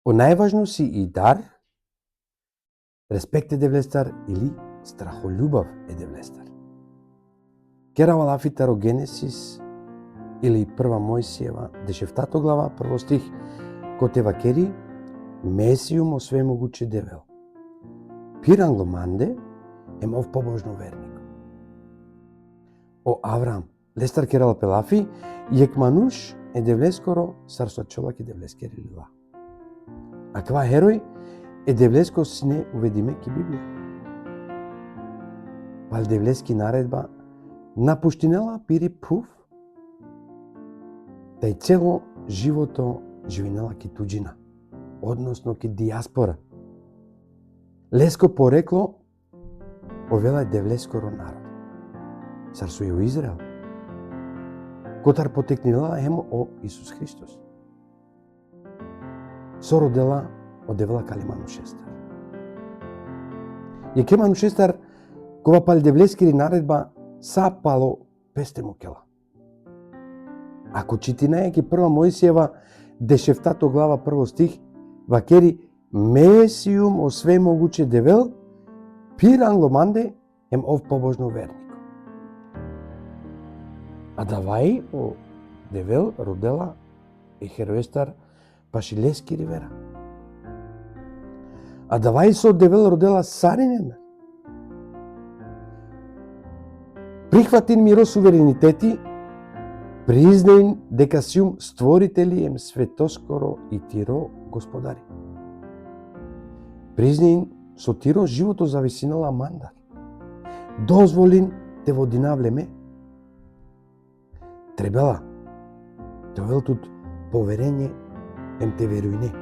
О најважно си и дар, респект е девлестар или страхолюбав е девлестар. Керава лафитар о Генесис или прва Мојсиева, 10 глава, прво стих, котева кери, Месиум о свемогуче девел. Пирангломанде ем ов побожно верник. О Авраам, лестар керала пелафи, јекмануш е девлескоро сарсот човек е девлескери лила. А ква херој е девлеско сне уведиме ки Библија. Пал девлески наредба напуштинела пири пув, да и цело живото живинела ки туџина, односно ки диаспора. Леско порекло овела девлескоро народ. Царсо и у Израел. Котар потекнила емо о Исус Христос. Сородела одевела калиману шестар. Јекеману шестар кога пал девлескири наредба сапало пестемо кела. Ако читинаја ки прва Мојсиева 10 глава прво стих, вакери Месиум о свемогуче девел, пирангломанде ем ов побожно верник. А давај о девел родела е хероестар пашилески ривера. А давај со девел родела Саринена. Прихватин миро суверенитети, признаин дека сиум створители ем светоскоро и Тиро господари. Признаин со Тиро живото зависинала мандар. Дозволин те водинавлеме. Требела, довел тут поверење ем те верујне.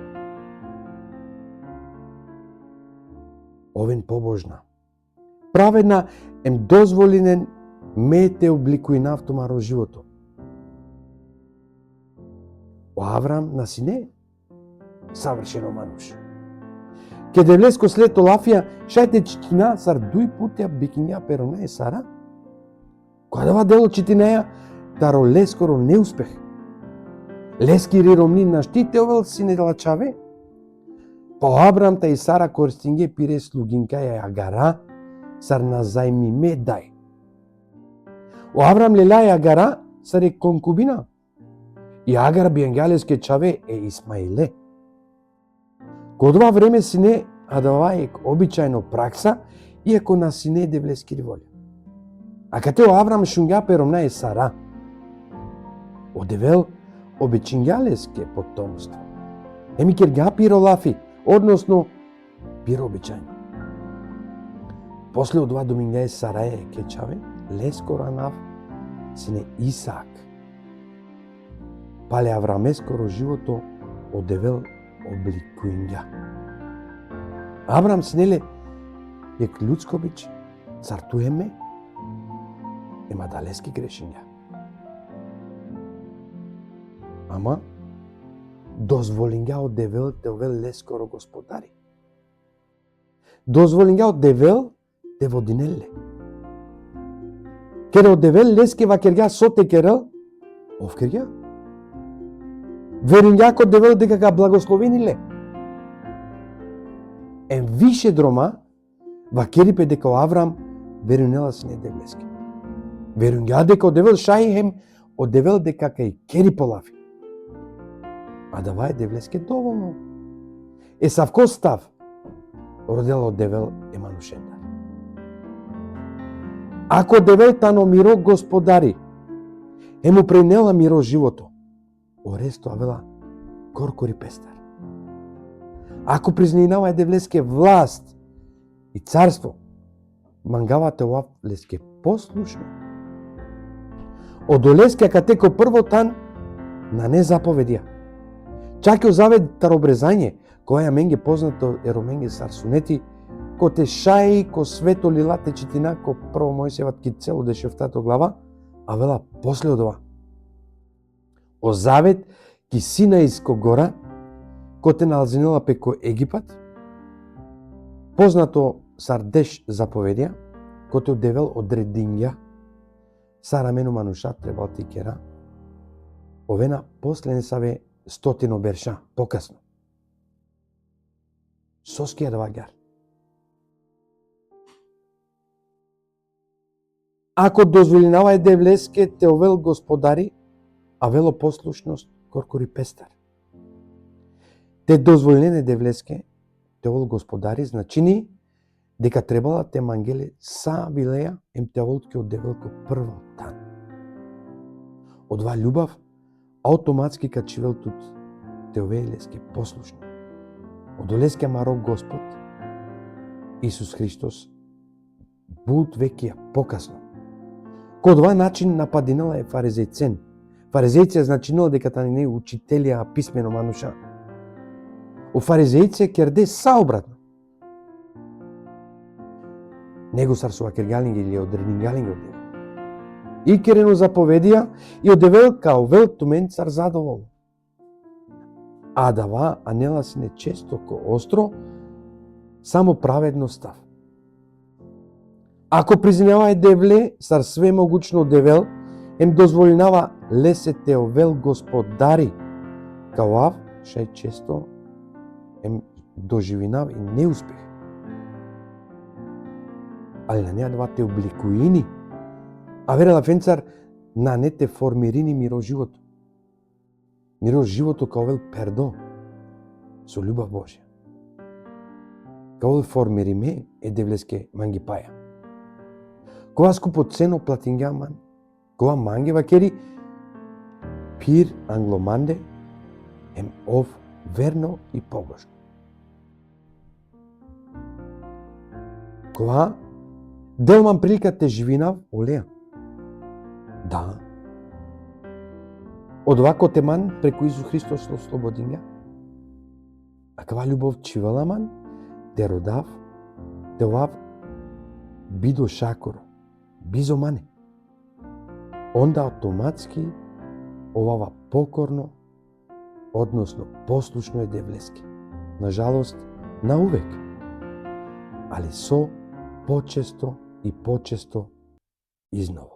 Овен побожна. Праведна ем дозволинен ме те обликуи автомаро живото. О Авраам на сине савршено мануш. Ке девлеско след Олафија, шајте читина сар дуј путја бикиња перона е Сара. Која дава дело читинеја, таро лескоро неуспех. Лески риромни на штитеовел сине лачаве. По Авраам та и Сара користинге пире слугинка ја Агара, сар на зајми ме дај. О Авраам лела ја Агара, сар е конкубина. И Агар биенгалеске чаве е Исмаиле. Кодова време сине адаваек обичајно пракса, иако на сине девлески риволја. А кате о Авраам шунга перомна е Сара. Одевел обичајнгалеске потомство. Еми керга пиро лафи, односно пиро обичајно. После од ова доминга е Сара е кечаве, леско ранав, сине Исаак. Пале аврамескоро живото одевел обликуинга. Авраам синеле ек людско бич, цартуеме, ема далески грешинја. Ама дозволинга од девел те овел лескоро господари. Дозволинга од девел те водинеле. Кере од девел лески вакерга соте керел, овкерга. Веруњако девел дека га благословениле. Ем више дрома, вакерипе дека Авраам верунела сине девлески. Веруња дека одевел шајхем, одевел дека кај кери полафи. А давај девлеске доволно. Есавко став, родела одевел Еманушендар. Ако девел тано миро господари, ему пренела миро живото, оресто авела коркори пестар. Ако признинава девлеске власт и царство, мангавате ова леске послушно. Одолеске катеко првотан на незаповедија. Чаке завед таробрезање, која менге познато ероменге сарсунети, ко те шаи, ко свето лилате читина, ко прво Мојсиеват ки цело 10 глава, а вела после од ова. О завет ки Синајско гора, ко те налзинела пеко Египат, познато сардеш заповедија, ко те одевел одредиња, Сара мену мануша требал ти кера, овена после не саве 100 берша покасно. соскија дваѓар. Ако дозволинава девлеске те овел господари, а вело послушност коркори пестар. Те дозволене девлеске те овел господари, значини дека требала те мангеле са билеја им те волтке од девелко прво тан. Од ова љубав, автоматски качивел тут те овелеске послушни. Од олеске маро Господ, Исус Христос, бут веќе покасно. Код ова начин нападинала е фаризејцен. Фаризејци значинала дека тани не учителија писмено мануша. У фаризејце керде саобратно. Него сарсува кергалинги или одренингалинги од него. И керено заповедија и одевел као вел тумен цар задоволно. А дава анела сине често ко остро, само праведно став. Ако признавај девле, сар све могучно девел, ем дозволинава лесете овел господари, као ав, шај често ем доживинав и неуспех. Али на неа два те обликуини, а верела фенцар на не те формирини миро живото. Миро живото као вел пердо, со љубов Божја. Као вел формириме е девлеске мангипаја. Кога скупоцено платингаман, кога мангева кери пир англоманде, ем ов верно и погожно. Кога делман прилика те живинав олеа. Да. Од вако теман преку Исус Христос ослободинга. А кава љубов чиваламан, те родав, те овав бидо шакоро, бизо мане. Онда автоматски овава покорно, односно послушно е девлеске. Нажалост, наувек. Али со почесто и почесто изново.